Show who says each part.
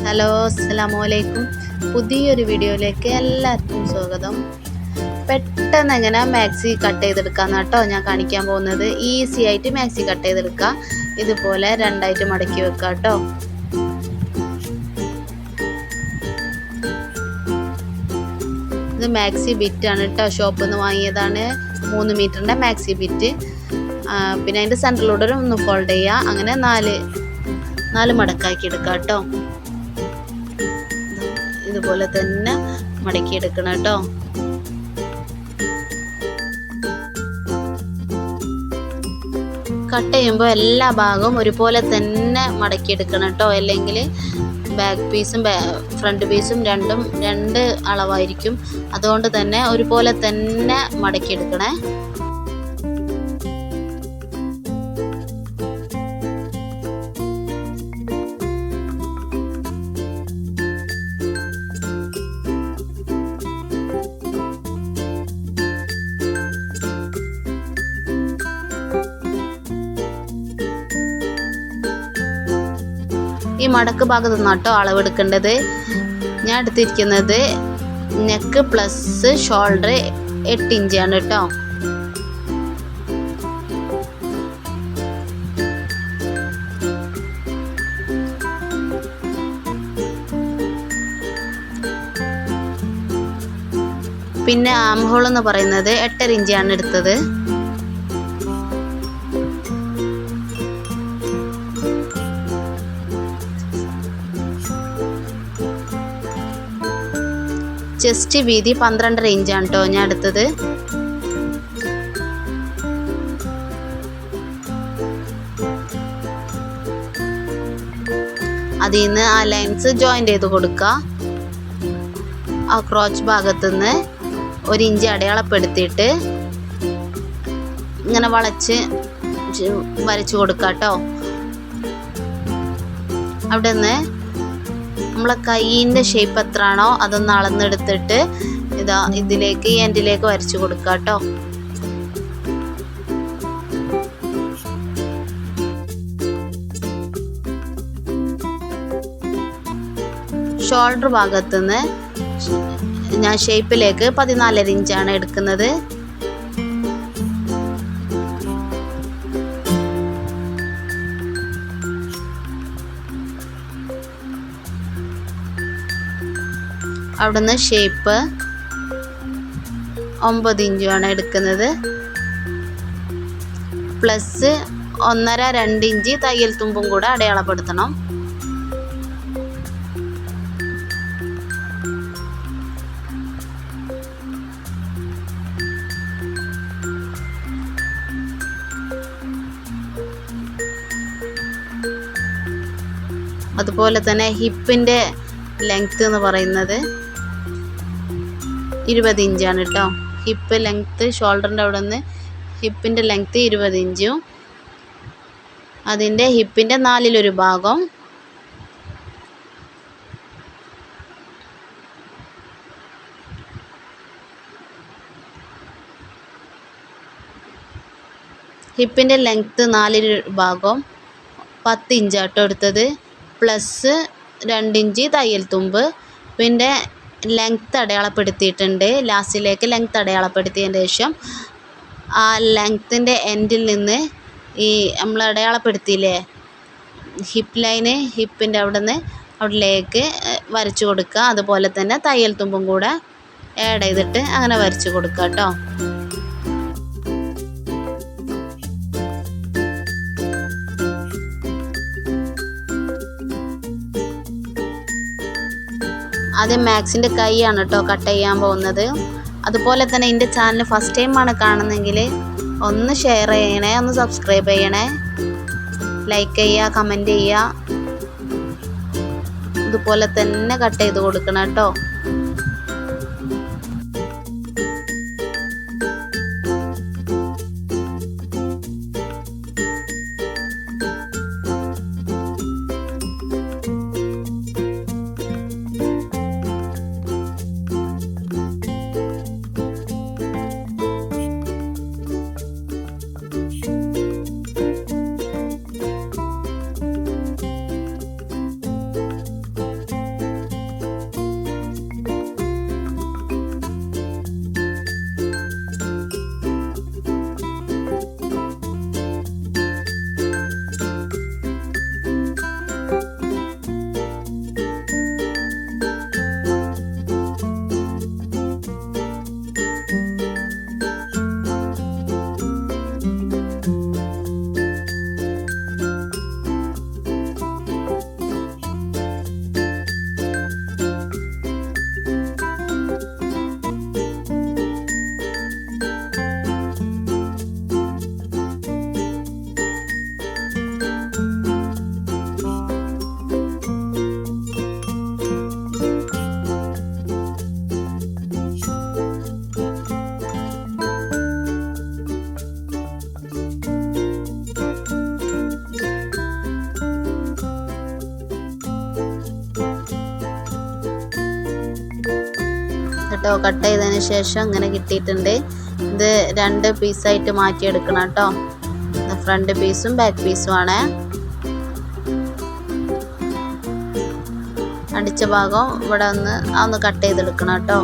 Speaker 1: Hello, അസ്സലാമു അലൈക്കും. പുതിയൊരു വീഡിയോയിലേക്ക് എല്ലാവർക്കും സ്വാഗതം. പെട്ടെന്ന് എങ്ങനെ മാക്സി കട്ട് ചെയ്തെടുക്കാമെന്ന് കേട്ടോ ഞാൻ കാണിക്കാൻ പോകുന്നത്. ഈസി ആയിട്ട് മാക്സി കട്ട് ചെയ്തെടുക്കുക. ഇതുപോലെ രണ്ടായിട്ട് മടക്കി വെക്കുക കേട്ടോ. ഇത് മാക്സി ബിറ്റാണ് കേട്ടോ, ഷോപ്പിൽ നിന്ന് വാങ്ങിയതാണ്. 3 മീറ്ററിൻ്റെ മാക്സി ബിറ്റ്. പിന്നെ അതിൻ്റെ സെൻറ്ററിലൂടെ ഒന്ന് ഫോൾഡ് ചെയ്യുക. അങ്ങനെ നാല് മടക്കാക്കി എടുക്കുക കേട്ടോ. ഇതുപോലെ തന്നെ മടക്കിയെടുക്കണം കേട്ടോ. കട്ട് ചെയ്യുമ്പോൾ എല്ലാ ഭാഗവും ഒരുപോലെ തന്നെ മടക്കിയെടുക്കണം കേട്ടോ. അല്ലെങ്കിൽ ബാക്ക് പീസും ഫ്രണ്ട് പീസും രണ്ട് അളവായിരിക്കും. അതുകൊണ്ട് തന്നെ ഒരുപോലെ തന്നെ മടക്കിയെടുക്കണേ. ഈ മടക്ക് ഭാഗത്ത് നിന്ന് കേട്ടോ അളവെടുക്കേണ്ടത്. ഞാൻ എടുത്തിരിക്കുന്നത് നെക്ക് പ്ലസ് ഷോൾഡർ 8 ഇഞ്ചാണ് കേട്ടോ. പിന്നെ ആം ഹോൾ എന്ന് പറയുന്നത് 8.5 ഇഞ്ചാണ് എടുത്തത്. ചെസ്റ്റ് വീതി 12.5 ഇഞ്ചാണ് കേട്ടോ ഞാൻ എടുത്തത്. അതിൽ നിന്ന് ആ ലൈൻസ് ജോയിൻ്റ് ചെയ്ത് കൊടുക്കുക. ആ ക്രോച്ച് ഭാഗത്തുനിന്ന് 1 ഇഞ്ച് അടയാളപ്പെടുത്തിയിട്ട് ഇങ്ങനെ വരച്ച് കൊടുക്കുക കേട്ടോ. അവിടെ നിന്ന് നമ്മളെ കൈയിൻ്റെ ഷേപ്പ് എത്രയാണോ അതൊന്ന് അളന്നെടുത്തിട്ട് ഇതിലേക്ക് എൻഡിലേക്ക് വരച്ച് കൊടുക്കുക കേട്ടോ. ഷോൾഡർ ഭാഗത്തുനിന്ന് ഞാൻ ഷേപ്പിലേക്ക് 14.5 ഇഞ്ചാണ് എടുക്കുന്നത്. അവിടുന്ന് ഷേപ്പ് 9 ഇഞ്ചാണ് എടുക്കുന്നത്. പ്ലസ് 1.5-2 ഇഞ്ച് തയ്യൽ തുമ്പും കൂടെ അടയാളപ്പെടുത്തണം. അതുപോലെ തന്നെ ഹിപ്പിൻ്റെ ലെങ്ത്ത് എന്ന് പറയുന്നത് 20 ഇഞ്ചാണ് കേട്ടോ. ഹിപ്പ് ലെങ്ത്ത് ഷോൾഡറിൻ്റെ അവിടെ നിന്ന് ഹിപ്പിൻ്റെ ലെങ്ത്ത് 20 ഇഞ്ചും അതിൻ്റെ ഹിപ്പിൻ്റെ 4/1 ഭാഗം ഹിപ്പിൻ്റെ ലെങ്ത്ത് 4/1 ഭാഗം 10 ഇഞ്ചാട്ടോ എടുത്തത്. പ്ലസ് 2 ഇഞ്ച് തയ്യൽ തുമ്പ്. പിന്നെ ലെങ്ത്ത് അടയാളപ്പെടുത്തിയിട്ടുണ്ട്. ലാസ്റ്റിലേക്ക് ലെങ്ത്ത് അടയാളപ്പെടുത്തിയതിന് ശേഷം ആ ലെങ്ത്തിൻ്റെ എൻഡിൽ നിന്ന് ഈ നമ്മൾ അടയാളപ്പെടുത്തിയില്ലേ ഹിപ്പ് ലൈന്, ഹിപ്പിൻ്റെ അവിടേക്ക് വരച്ച് കൊടുക്കുക. അതുപോലെ തന്നെ തയ്യൽ തുമ്പും കൂടെ ആഡ് ചെയ്തിട്ട് അങ്ങനെ വരച്ച് കൊടുക്കുക കേട്ടോ. ആദ്യം മാക്സിൻ്റെ കൈയാണ് കേട്ടോ കട്ട് ചെയ്യാൻ പോകുന്നത്. അതുപോലെ തന്നെ എൻ്റെ ചാനൽ ഫസ്റ്റ് ടൈമാണ് കാണുന്നതെങ്കിൽ ഒന്ന് ഷെയർ ചെയ്യണേ, ഒന്ന് സബ്സ്ക്രൈബ് ചെയ്യണേ, ലൈക്ക് ചെയ്യുക, കമൻറ്റ് ചെയ്യുക. ഇതുപോലെ തന്നെ കട്ട് ചെയ്ത് കൊടുക്കണം കേട്ടോ. കേട്ടോ. കട്ട് ചെയ്തതിന് ശേഷം ഇങ്ങനെ കിട്ടിയിട്ടുണ്ട്. ഇത് 2 പീസായിട്ട് മാറ്റിയെടുക്കണം കേട്ടോ. ഫ്രണ്ട് പീസും ബാക്ക് പീസും ആണ്. അടിച്ച ഭാഗം ഇവിടെ ഒന്ന് കട്ട് ചെയ്തെടുക്കണം കേട്ടോ.